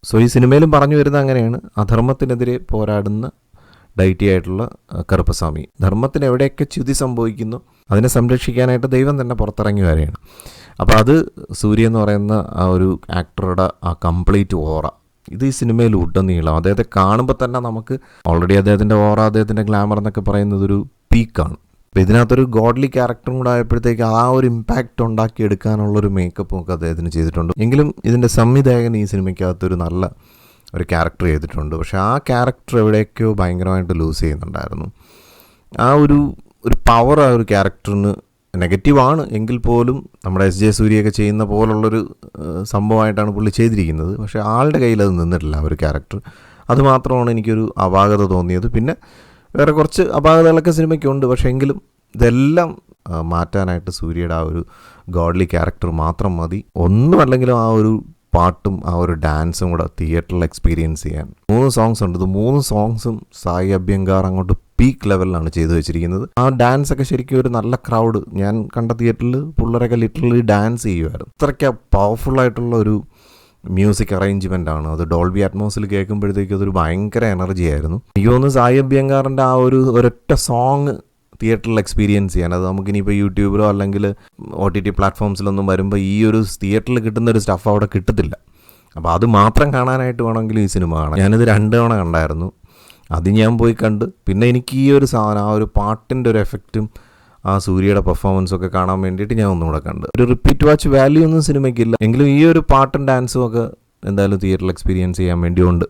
So ഈ സിനിമയിലും പറഞ്ഞു വരുന്നത് അങ്ങനെയാണ്, അധർമ്മത്തിനെതിരെ പോരാടുന്ന ഡൈറ്റി ആയിട്ടുള്ള കറുപ്പസ്വാമി. ധർമ്മത്തിന് എവിടെയൊക്കെ ച്യുതി സംഭവിക്കുന്നു അതിനെ സംരക്ഷിക്കാനായിട്ട് ദൈവം തന്നെ പുറത്തിറങ്ങി വരികയാണ്. അപ്പോൾ അത് സൂര്യ എന്ന് പറയുന്ന ആ ഒരു ആക്ടറുടെ ആ കംപ്ലീറ്റ് ഓറ, ഇത് ഈ സിനിമയിൽ ഉടനീളം അദ്ദേഹത്തെ കാണുമ്പോൾ തന്നെ നമുക്ക് ഓൾറെഡി അദ്ദേഹത്തിൻ്റെ ഓറ, അദ്ദേഹത്തിൻ്റെ ഗ്ലാമർ എന്നൊക്കെ പറയുന്നത് ഒരു പീക്കാണ്. അപ്പോൾ ഇതിനകത്തൊരു ഗോഡ്ലി ക്യാരക്ടറും കൂടെ ആയപ്പോഴത്തേക്ക് ആ ഒരു ഇമ്പാക്റ്റ് ഉണ്ടാക്കിയെടുക്കാനുള്ളൊരു മേക്കപ്പും ഒക്കെ അദ്ദേഹത്തിന് ചെയ്തിട്ടുണ്ട്. എങ്കിലും ഇതിൻ്റെ സംവിധായകൻ ഈ സിനിമയ്ക്കകത്തൊരു നല്ല ഒരു ക്യാരക്ടർ ചെയ്തിട്ടുണ്ട്. പക്ഷേ ആ ക്യാരക്ടർ എവിടെയൊക്കെയോ ഭയങ്കരമായിട്ട് ലൂസ് ചെയ്യുന്നുണ്ടായിരുന്നു. ആ ഒരു പവർ ആ ഒരു ക്യാരക്ടറിന് നെഗറ്റീവാണ് എങ്കിൽ പോലും നമ്മുടെ എസ്.ജെ. സൂര്യയൊക്കെ ചെയ്യുന്ന പോലുള്ളൊരു സംഭവമായിട്ടാണ് പുള്ളി ചെയ്തിരിക്കുന്നത്. പക്ഷേ ആളുടെ കയ്യിൽ അത് നിന്നിട്ടില്ല ആ ഒരു ക്യാരക്ടർ. അതുമാത്രമാണ് എനിക്കൊരു അപാകത തോന്നിയത്. പിന്നെ വേറെ കുറച്ച് അപാകതകളൊക്കെ സിനിമയ്ക്കുണ്ട്. പക്ഷേ എങ്കിലും ഇതെല്ലാം മാറ്റാനായിട്ട് സൂര്യയുടെ ആ ഒരു ഗോഡ്ലി ക്യാരക്ടർ മാത്രം മതി. ഒന്നുമല്ലെങ്കിലും ആ ഒരു പാട്ടും ആ ഒരു ഡാൻസും കൂടെ തിയേറ്ററിൽ എക്സ്പീരിയൻസ് ചെയ്യാൻ. 3 സോങ്സ് ഉണ്ട്. ഇത് 3 സോങ്സും സായി അഭ്യങ്കർ അങ്ങോട്ട് പീക്ക് ലെവലിലാണ് ചെയ്തു വെച്ചിരിക്കുന്നത്. ആ ഡാൻസ് ഒക്കെ ശരിക്കും ഒരു നല്ല ക്രൗഡ്, ഞാൻ കണ്ട തിയേറ്ററിൽ പിള്ളേരൊക്കെ ലിറ്ററലി ഡാൻസ് ചെയ്യുമായിരുന്നു. അത്രയ്ക്ക് പവർഫുള്ളായിട്ടുള്ള ഒരു മ്യൂസിക് അറേഞ്ച്മെൻ്റ് ആണ്. അത് ഡോൾബി അറ്റ്മോസിൽ കേൾക്കുമ്പോഴത്തേക്കും അതൊരു ഭയങ്കര എനർജി ആയിരുന്നു. എനിക്ക് തോന്നുന്നു സായി അഭ്യങ്കറിൻ്റെ ആ ഒരൊറ്റ സോങ് തിയേറ്ററിൽ എക്സ്പീരിയൻസ് ചെയ്യാൻ, അത് നമുക്കിനിയിപ്പോൾ യൂട്യൂബിലോ അല്ലെങ്കിൽ OTT പ്ലാറ്റ്ഫോംസിലൊന്നും വരുമ്പോൾ ഈ ഒരു തിയേറ്ററിൽ കിട്ടുന്നൊരു സ്റ്റഫ് അവിടെ കിട്ടത്തില്ല. അപ്പോൾ അത് മാത്രം കാണാനായിട്ട് വേണമെങ്കിൽ ഈ സിനിമ കാണാം. ഞാനിത് 2 തവണ കണ്ടായിരുന്നു. അത് ഞാൻ പോയി കണ്ട് പിന്നെ എനിക്ക് ഈ ഒരു സാധനം, ആ ഒരു പാട്ടിൻ്റെ ഒരു എഫക്റ്റും ആ സൂര്യയുടെ പെർഫോമൻസൊക്കെ കാണാൻ വേണ്ടിയിട്ട് ഞാൻ ഒന്നുകൂടെ കണ്ട്. ഒരു റിപ്പീറ്റ് വാച്ച് വാല്യൂ ഒന്നും സിനിമയ്ക്കില്ല, എങ്കിലും ഈ ഒരു പാട്ടും ഡാൻസും ഒക്കെ എന്തായാലും തിയേറ്ററിൽ എക്സ്പീരിയൻസ് ചെയ്യാൻ വേണ്ടിയുണ്ട്.